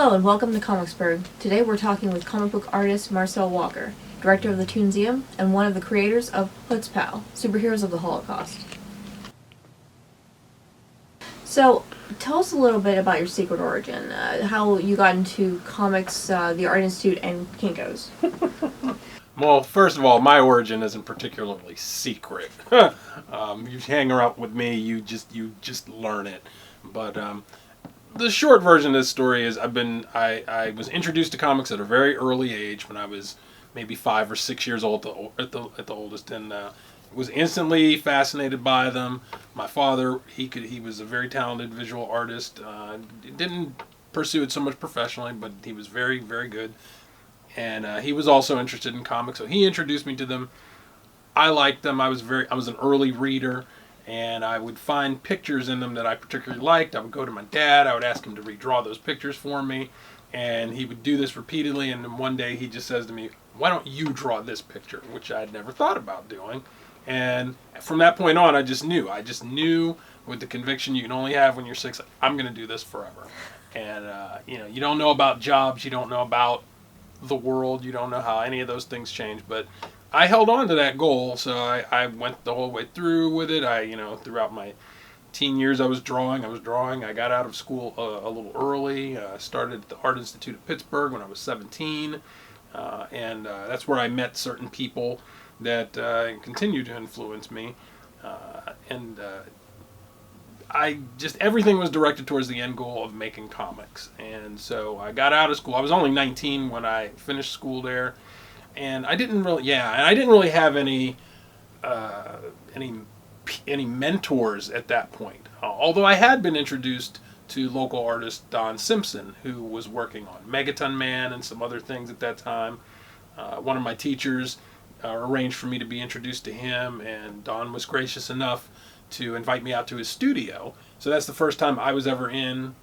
Hello and welcome to Comicsburgh. Today we're talking with comic book artist Marcel Walker, director of the Toonseum and one of the creators of Hutzpal, Superheroes of the Holocaust. So, tell us a little bit about your secret origin, how you got into comics, the Art Institute, and Kinko's. Well, first of all, my origin isn't particularly secret. You hang around with me, you just learn it. But the short version of this story is I was introduced to comics at a very early age when I was maybe 5 or 6 years old at the oldest, and was instantly fascinated by them. My father, he was a very talented visual artist. Didn't pursue it so much professionally, but he was very, very good. And he was also interested in comics, so he introduced me to them. I liked them. I was an early reader, and I would find pictures in them that I particularly liked. I would go to my dad. I would ask him to redraw those pictures for me, and he would do this repeatedly. And then one day he just says to me, "Why don't you draw this picture?" Which I had never thought about doing. And from that point on, I just knew with the conviction you can only have when you're 6. I'm going to do this forever. And you don't know about jobs. You don't know about the world. You don't know how any of those things change, but I held on to that goal, so I went the whole way through with it. Throughout my teen years I was drawing. I got out of school a little early. Started at the Art Institute of Pittsburgh when I was 17, and that's where I met certain people that continue to influence me, everything was directed towards the end goal of making comics. And so I got out of school. I was only 19 when I finished school there, and I didn't really have any mentors at that point. Although I had been introduced to local artist Don Simpson, who was working on Megaton Man and some other things at that time. One of my teachers arranged for me to be introduced to him, and Don was gracious enough to invite me out to his studio. So that's the first time I was ever in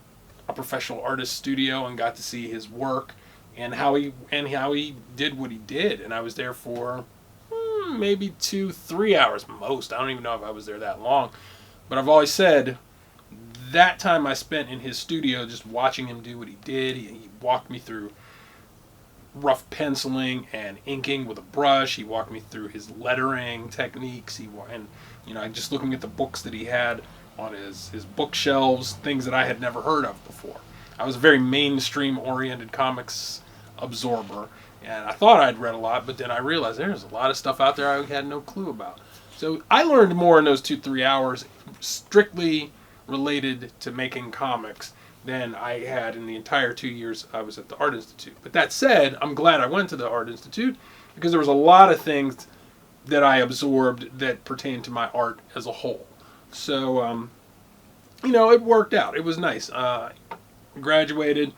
a professional artist's studio and got to see his work and how he did what he did. And I was there for maybe 2-3 hours most. I don't even know if I was there that long. But I've always said that time I spent in his studio just watching him do what he did. He walked me through rough penciling and inking with a brush. He walked me through his lettering techniques. Just looking at the books that he had on his bookshelves, things that I had never heard of before. I was a very mainstream-oriented comics absorber, and I thought I'd read a lot, but then I realized there's a lot of stuff out there I had no clue about. So I learned more in those 2-3 hours strictly related to making comics than I had in the entire 2 years I was at the Art Institute. But that said, I'm glad I went to the Art Institute because there was a lot of things that I absorbed that pertained to my art as a whole. So, it worked out. It was nice. Graduated,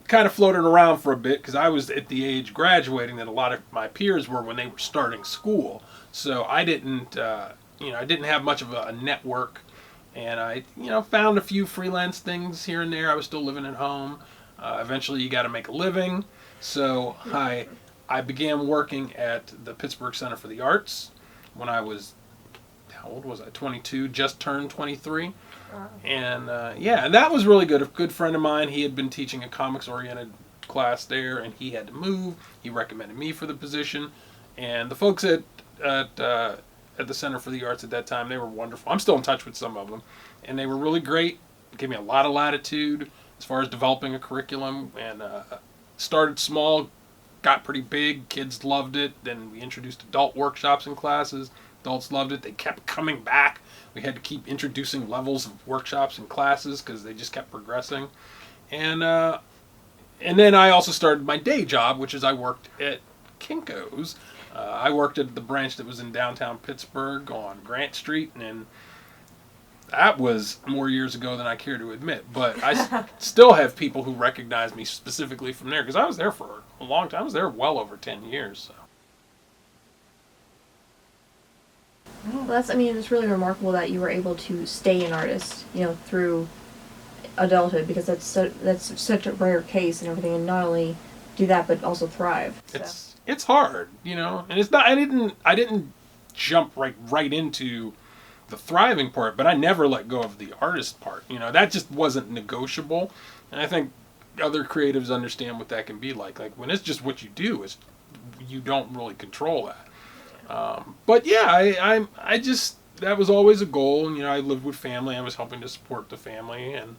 kind of floated around for a bit because I was at the age graduating that a lot of my peers were when they were starting school. So I didn't have much of a network. And I, found a few freelance things here and there. I was still living at home. Eventually, you got to make a living. So I began working at the Pittsburgh Center for the Arts when I was, how old was I? 22, just turned 23. Wow. And that was really good. A good friend of mine, he had been teaching a comics-oriented class there, and he had to move. He recommended me for the position. And the folks at the Center for the Arts at that time, they were wonderful. I'm still in touch with some of them, and they were really great. Gave me a lot of latitude as far as developing a curriculum, and started small, got pretty big. Kids loved it. Then we introduced adult workshops and classes. Adults loved it. They kept coming back. We had to keep introducing levels of workshops and classes because they just kept progressing. And then I also started my day job, which is I worked at Kinko's. I worked at the branch that was in downtown Pittsburgh on Grant Street, and that was more years ago than I care to admit. But I still have people who recognize me specifically from there because I was there for a long time. I was there well over 10 years. So. Well, it's really remarkable that you were able to stay an artist, through adulthood, because that's such a rare case and everything, and not only do that but also thrive. So. It's hard, and it's not. I didn't jump right into the thriving part, but I never let go of the artist part. That just wasn't negotiable. And I think other creatives understand what that can be like. Like when it's just what you do, is you don't really control that. But yeah, I just, that was always a goal. And, I lived with family. I was helping to support the family, and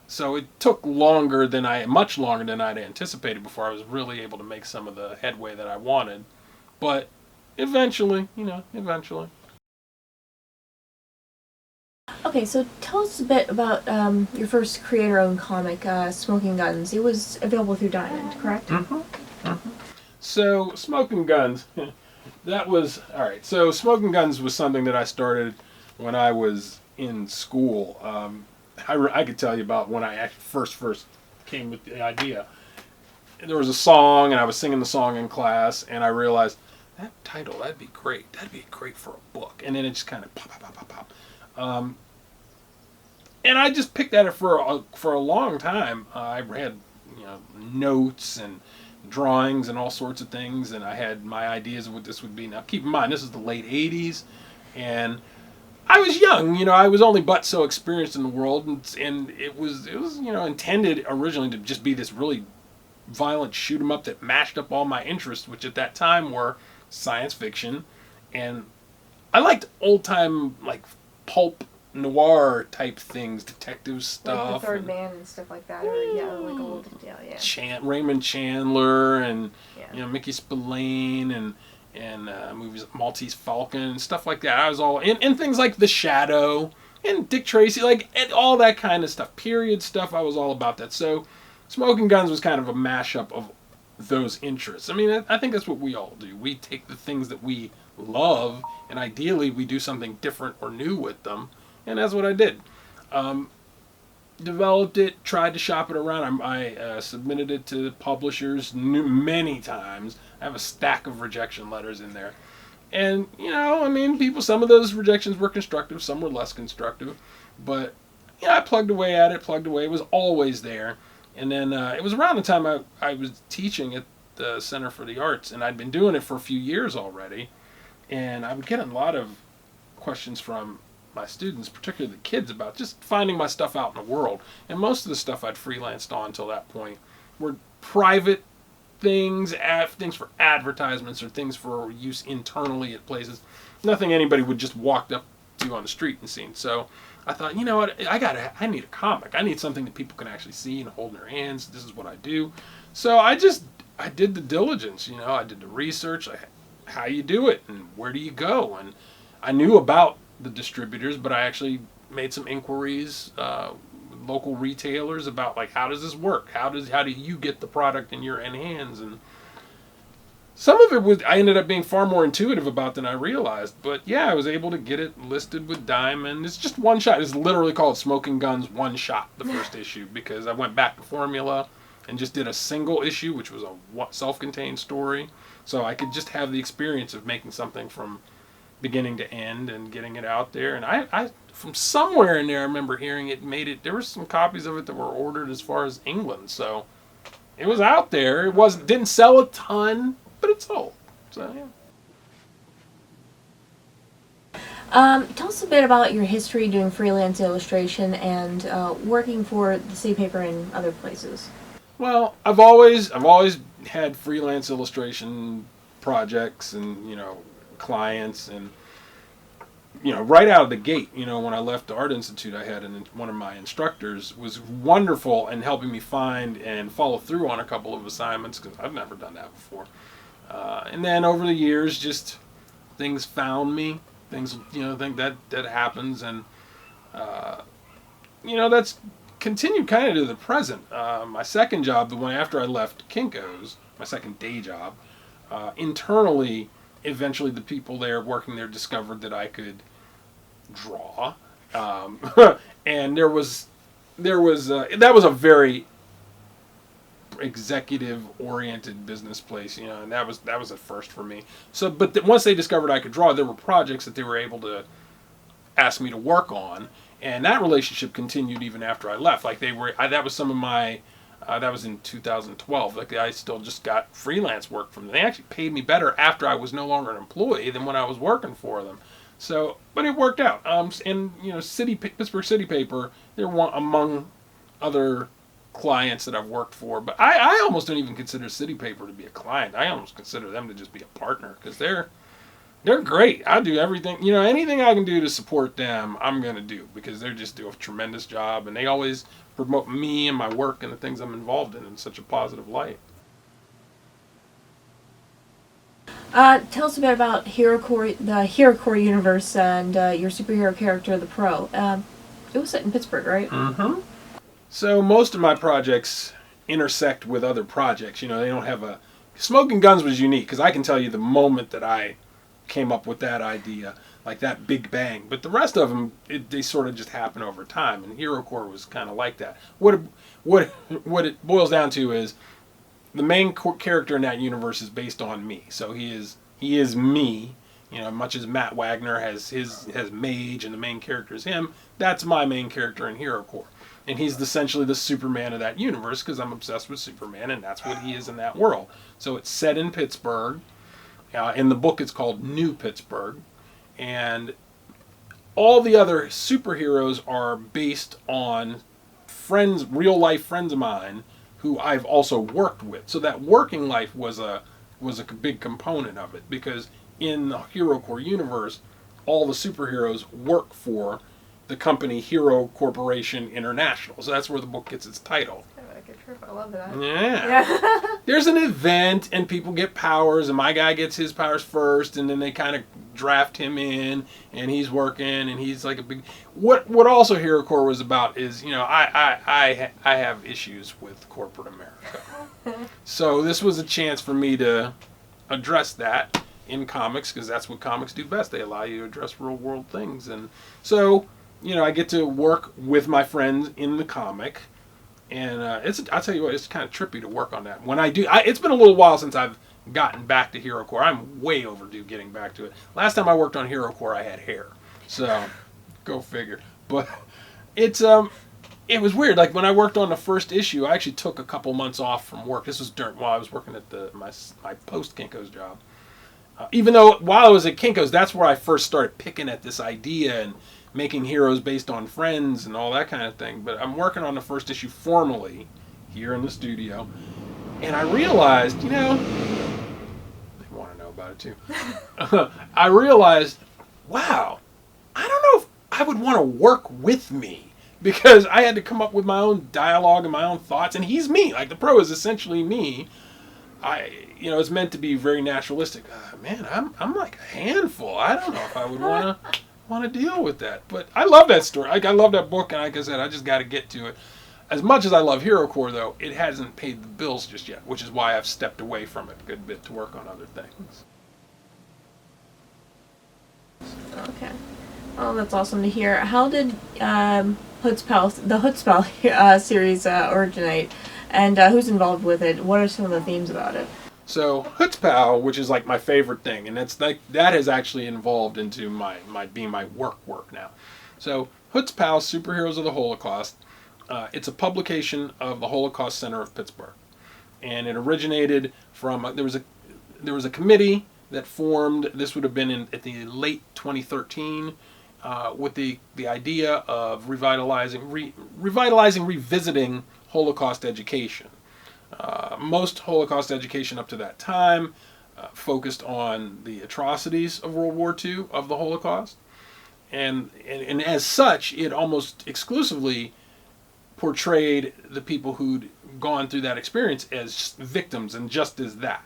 so it took much longer than I'd anticipated before I was really able to make some of the headway that I wanted. But eventually. Okay, so tell us a bit about your first creator-owned comic, Smoking Guns. It was available through Diamond, correct? So, Smoking Guns, that was, alright, so Smoking Guns was something that I started when I was in school. I could tell you about when I actually first came with the idea. There was a song, and I was singing the song in class, and I realized, that title, that'd be great. That'd be great for a book. And then it just kind of pop. And I just picked at it for a long time. I had notes and drawings and all sorts of things, and I had my ideas of what this would be. Now, keep in mind, this is the late '80s, and I was young. I was only but so experienced in the world, and it was intended originally to just be this really violent shoot 'em up that mashed up all my interests, which at that time were science fiction, and I liked old time like pulp noir type things, detective stuff, like the Third Man and stuff like that, or like old, Raymond Chandler and Mickey yeah. Spillane and movies like Maltese Falcon and stuff like that. I was all and things like The Shadow and Dick Tracy, and all that kind of stuff, period stuff. I was all about that. So Smoking Guns was kind of a mashup of those interests. I mean, I think that's what we all do. We take the things that we love, and ideally we do something different or new with them, and that's what I did. Developed it, tried to shop it around. I submitted it to publishers many times. I have a stack of rejection letters in there. And, some of those rejections were constructive, some were less constructive. But, I plugged away at it, it was always there. And then it was around the time I was teaching at the Center for the Arts, and I'd been doing it for a few years already. And I would get a lot of questions from my students, particularly the kids, about just finding my stuff out in the world. And most of the stuff I'd freelanced on until that point were private things, things for advertisements or things for use internally at places. Nothing anybody would just walk up to on the street and see. So I thought, you know what, I need a comic. I need something that people can actually see and hold in their hands. This is what I do. So I did the diligence, I did the research, how you do it and where do you go. And I knew about the distributors, but I actually made some inquiries with local retailers about how does this work? How do you get the product in your hands? And some of it I ended up being far more intuitive about than I realized. But yeah, I was able to get it listed with Diamond. It's just one shot. It's literally called Smoking Guns One Shot, the first issue, because I went back to formula and just did a single issue, which was a self-contained story. So I could just have the experience of making something from beginning to end and getting it out there. And I from somewhere in there, I remember hearing there were some copies of it that were ordered as far as England. So it was out there. Didn't sell a ton, but it sold. So yeah. Tell us a bit about your history doing freelance illustration and working for the City Paper and other places. Well, I've always had freelance illustration projects and clients, and right out of the gate, when I left the Art Institute, I had one of my instructors was wonderful in helping me find and follow through on a couple of assignments, because I've never done that before. And then over the years, just things found me. Things, think that happens, and that's continued kind of to the present. My second job, the one after I left Kinko's, my second day job, internally, eventually the people there working there discovered that I could draw, and that was a very executive-oriented business place, and that was a first for me. So, but once they discovered I could draw, there were projects that they were able to ask me to work on, and that relationship continued even after I left. That was some of my. That was in 2012. I still just got freelance work from them. They actually paid me better after I was no longer an employee than when I was working for them. So, but it worked out. And Pittsburgh City Paper, they're one among other clients that I've worked for, but I almost don't even consider City Paper to be a client. I almost consider them to just be a partner, because they're great. I do everything, anything I can do to support them, I'm going to do, because they just do a tremendous job, and they always promote me and my work and the things I'm involved in such a positive light. Tell us a bit about Hero Corp, the Hero Corp universe, and your superhero character, the Pro. It was set in Pittsburgh, right? Mm-hmm. So most of my projects intersect with other projects. They don't have a... Smoking Guns was unique, because I can tell you the moment that I came up with that idea, like that big bang. But the rest of them, they sort of just happen over time, and Hero Corp was kind of like that. What it boils down to is the main character in that universe is based on me. So he is me. Much as Matt Wagner has Mage and the main character is him, that's my main character in Hero Corp. And he's essentially the Superman of that universe, because I'm obsessed with Superman, and that's what he is in that world. So it's set in Pittsburgh. In the book, it's called New Pittsburgh. And all the other superheroes are based on friends, real-life friends of mine, who I've also worked with. So that working life was a big component of it, because in the Hero Corp universe, all the superheroes work for the company Hero Corporation International. So that's where the book gets its title. Like a trip. I love that. Yeah. There's an event, and people get powers, and my guy gets his powers first, and then they kind of draft him in, and he's working, and he's like a big... What also Hero Corp was about is, I have issues with corporate America. So this was a chance for me to address that in comics, because that's what comics do best. They allow you to address real world things. And so, I get to work with my friends in the comic, and I'll tell you what, it's kind of trippy to work on that. When I do, it's been a little while since I've gotten back to Hero Corp. I'm way overdue getting back to it. Last time I worked on Hero Corp, I had hair, so go figure. But it was weird. Like when I worked on the first issue, I actually took a couple months off from work. This was while I was working at my post Kinko's job. Even though while I was at Kinko's, that's where I first started picking at this idea and making heroes based on friends and all that kind of thing. But I'm working on the first issue formally here in the studio, and I realized, they want to know about it too. I realized, wow, I don't know if I would want to work with me, because I had to come up with my own dialogue and my own thoughts, and he's me. Like the Pro is essentially me. It's meant to be very naturalistic. Man, I'm like a handful. I don't know if I would want to deal with that. But I love that story. I love that book, and like I said, I just got to get to it. As much as I love Hero Corp, though, it hasn't paid the bills just yet, which is why I've stepped away from it a good bit to work on other things. Okay. Oh, that's awesome to hear. How did the Hutzpal series originate, and who's involved with it? What are some of the themes about it? So Hutzpal, which is like my favorite thing, and that has actually evolved into my being my work now. So Hutzpal, Superheroes of the Holocaust, it's a publication of the Holocaust Center of Pittsburgh, and it originated from there was a committee that formed. This would have been at the late 2013. With the idea of revitalizing, revisiting Holocaust education. Most Holocaust education up to that time focused on the atrocities of World War II, of the Holocaust. And as such, it almost exclusively portrayed the people who'd gone through that experience as victims, and just as that.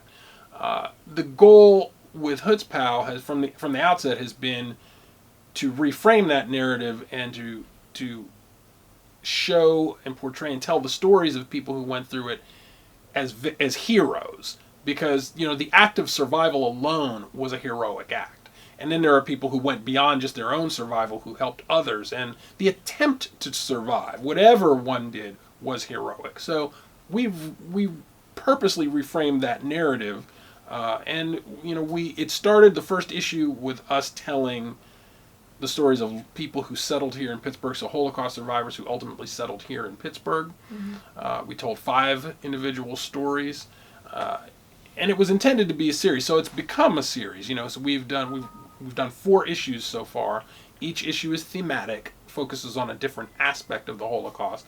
The goal with Hutzpal has, from the outset, has been to reframe that narrative and to show and portray and tell the stories of people who went through it as heroes, because the act of survival alone was a heroic act, and then there are people who went beyond just their own survival, who helped others, and the attempt to survive, whatever one did, was heroic. So we purposely reframed that narrative, and it started the first issue with us telling the stories of people who settled here in Pittsburgh, so Holocaust survivors who ultimately settled here in Pittsburgh. Mm-hmm. We told 5 individual stories, and it was intended to be a series, so it's become a series. So we've done 4 issues so far. Each issue is thematic, focuses on a different aspect of the Holocaust.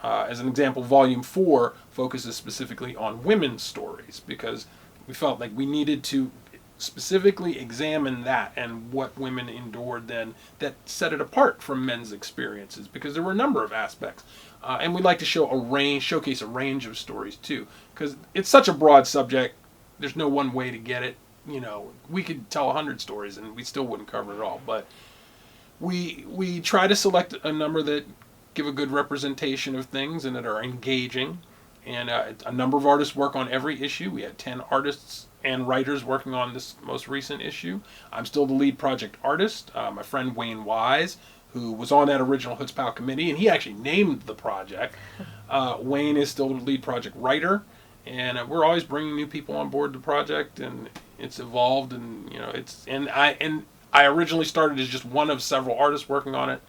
As an example, Volume 4 focuses specifically on women's stories because we felt like we needed to specifically examine that and what women endured then that set it apart from men's experiences, because there were a number of aspects. And we'd like to showcase a range of stories too, because it's such a broad subject. There's no one way to get it. We could tell 100 stories and we still wouldn't cover it all. But we try to select a number that give a good representation of things and that are engaging. And a number of artists work on every issue. We had 10 artists and writers working on this most recent issue. I'm still the lead project artist. My friend Wayne Wise, who was on that original Hutzpal committee, and he actually named the project. Wayne is still the lead project writer, and we're always bringing new people on board the project, and it's evolved, and I originally started as just one of several artists working on it.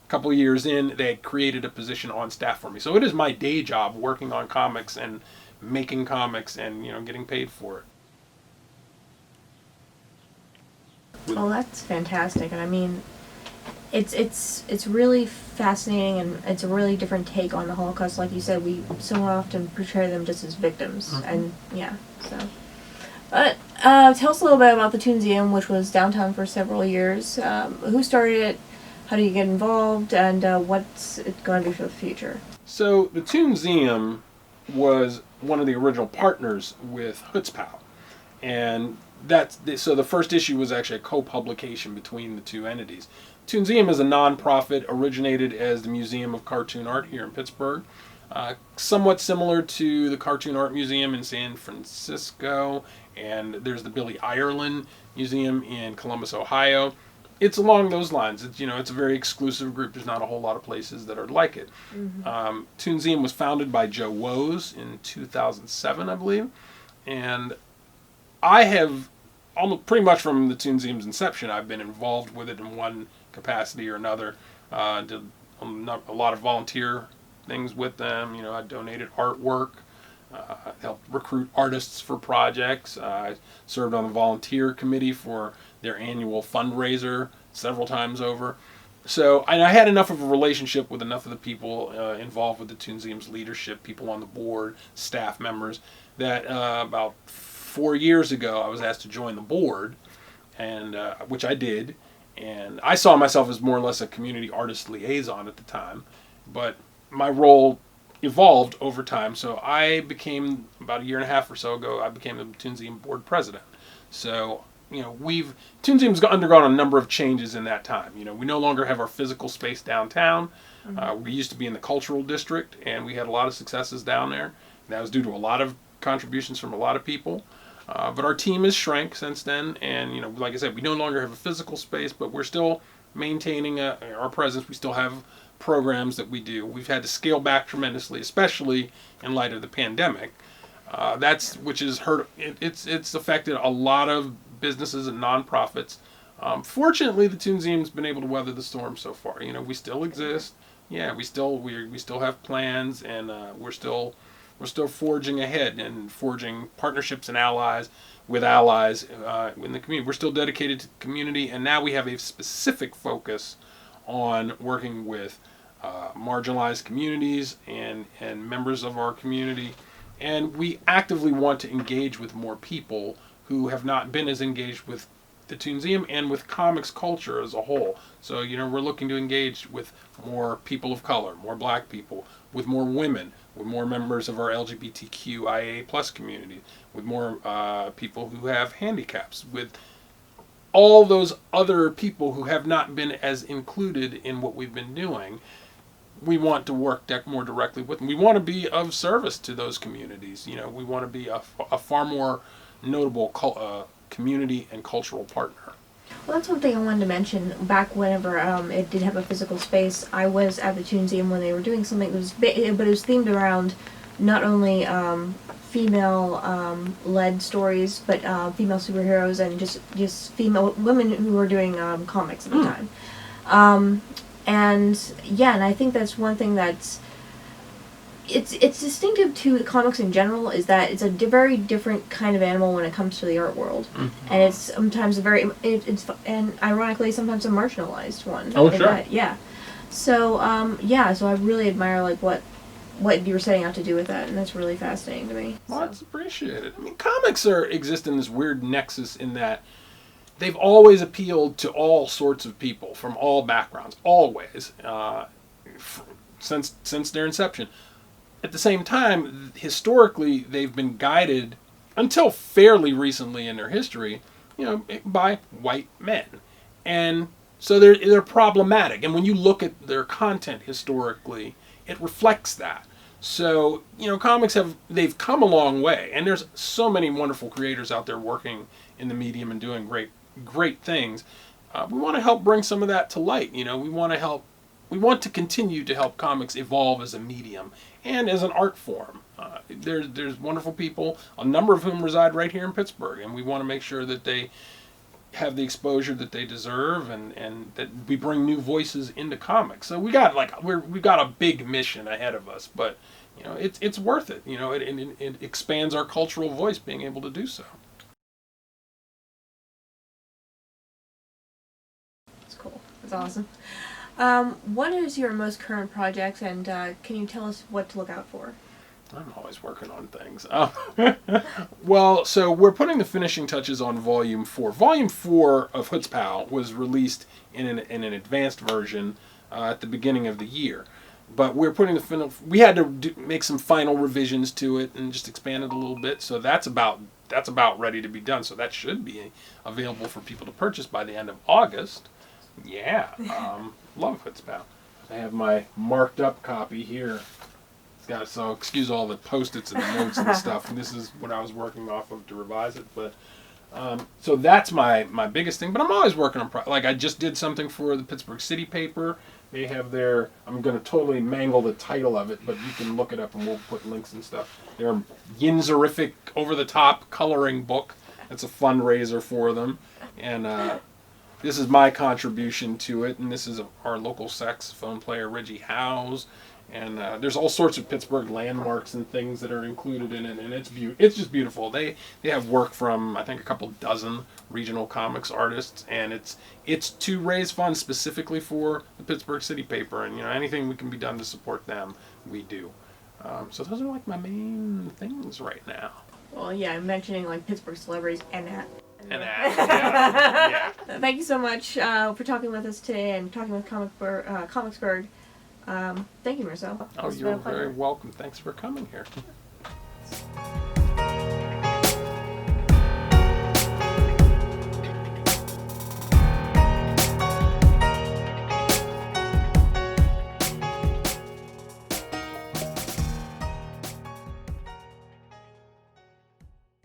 A couple of years in, they had created a position on staff for me. So it is my day job working on comics and making comics and getting paid for it. Well, that's fantastic, and I mean, it's really fascinating, and it's a really different take on the Holocaust. Like you said, we so often portray them just as victims, and yeah. So, but tell us a little bit about the Tunzium, which was downtown for several years. Who started it? How do you get involved, and what's it going to do for the future? So the Tunzium was one of the original partners with Hutzpal, and so the first issue was actually a co-publication between the two entities. Tunzium is a non-profit, originated as the Museum of Cartoon Art here in Pittsburgh, somewhat similar to the Cartoon Art Museum in San Francisco, and there's the Billy Ireland Museum in Columbus, Ohio. It's along those lines. It's a very exclusive group. There's not a whole lot of places that are like it. Tunzium was founded by Joe Woes in 2007, I believe, and I have almost pretty much from the Tunzium's inception, I've been involved with it in one capacity or another. Did a lot of volunteer things with them. I donated artwork, helped recruit artists for projects. I served on the volunteer committee for their annual fundraiser several times over. So, and I had enough of a relationship with enough of the people involved with the Tunzium's leadership, people on the board, staff members, that about 4 years ago I was asked to join the board, and which I did. And I saw myself as more or less a community artist liaison at the time, but my role evolved over time. So I became, about a year and a half or so ago, I became the Tunzium board president. So, Tunzium's undergone a number of changes in that time. We no longer have our physical space downtown. We used to be in the cultural district, and we had a lot of successes down there. That was due to a lot of contributions from a lot of people. But our team has shrank since then, and like I said, we no longer have a physical space, but we're still maintaining our presence. We still have programs that we do. We've had to scale back tremendously, especially in light of the pandemic. Which has hurt. It's affected a lot of businesses and nonprofits. Fortunately, the Tunzium's been able to weather the storm so far. We still exist. Yeah, we still have plans, and we're still forging ahead and forging partnerships and allies in the community. We're still dedicated to the community, and now we have a specific focus on working with marginalized communities and members of our community. And we actively want to engage with more people who have not been as engaged with the Tunzium and with comics culture as a whole. So, we're looking to engage with more people of color, more black people, with more women, with more members of our LGBTQIA plus community, with more people who have handicaps, with all those other people who have not been as included in what we've been doing. We want to work more directly with them. We want to be of service to those communities. We want to be a far more notable community and cultural partner. Well, that's one thing I wanted to mention. Back whenever it did have a physical space, I was at the Toonseum when they were doing something. But it was themed around not only female-led stories, but female superheroes and just female women who were doing comics at the time. And I think that's one thing that's it's distinctive to comics in general, is that it's a very different kind of animal when it comes to the art world, and it's sometimes and ironically sometimes a marginalized one. Oh, sure. So so I really admire what what you were setting out to do with that, and that's really fascinating to me. Well, that's appreciated. I mean, comics exist in this weird nexus in that they've always appealed to all sorts of people from all backgrounds, always, since their inception. At the same time, historically, they've been guided until fairly recently in their history, by white men, and so they're problematic. And when you look at their content historically, it reflects that. So, comics they've come a long way, and there's so many wonderful creators out there working in the medium and doing great things. We want to help bring some of that to light. We want to continue to help comics evolve as a medium and as an art form. There's wonderful people, a number of whom reside right here in Pittsburgh, and we want to make sure that they have the exposure that they deserve, and that we bring new voices into comics. So we've got a big mission ahead of us, but it's worth it. It expands our cultural voice being able to do so. That's cool. That's awesome. What is your most current project, and can you tell us what to look out for? I'm always working on things. Well, so we're putting the finishing touches on Volume 4. Volume 4 of Hutzpal was released in an advanced version at the beginning of the year. But we're putting we had to make some final revisions to it and just expand it a little bit. So that's about ready to be done. So that should be available for people to purchase by the end of August. Yeah, love Hutzpal. I have my marked up copy here. So excuse all the post-its and the notes and stuff. And this is what I was working off of to revise it. But so that's my biggest thing. But I'm always working on I just did something for the Pittsburgh City Paper. They have I'm going to totally mangle the title of it, but you can look it up and we'll put links and stuff. Their Yinzerific over-the-top coloring book. It's a fundraiser for them, and this is my contribution to it. And this is our local saxophone player Reggie Howes. And there's all sorts of Pittsburgh landmarks and things that are included in it, and it's just beautiful. They have work from I think a couple dozen regional comics artists, and it's to raise funds specifically for the Pittsburgh City Paper, and anything we can be done to support them, we do. So those are my main things right now. Well, yeah, I'm mentioning Pittsburgh celebrities and that. Yeah. Thank you so much for talking with us today and talking with Comicsburgh. Thank you, Marcel. Oh, you're very welcome. Thanks for coming here.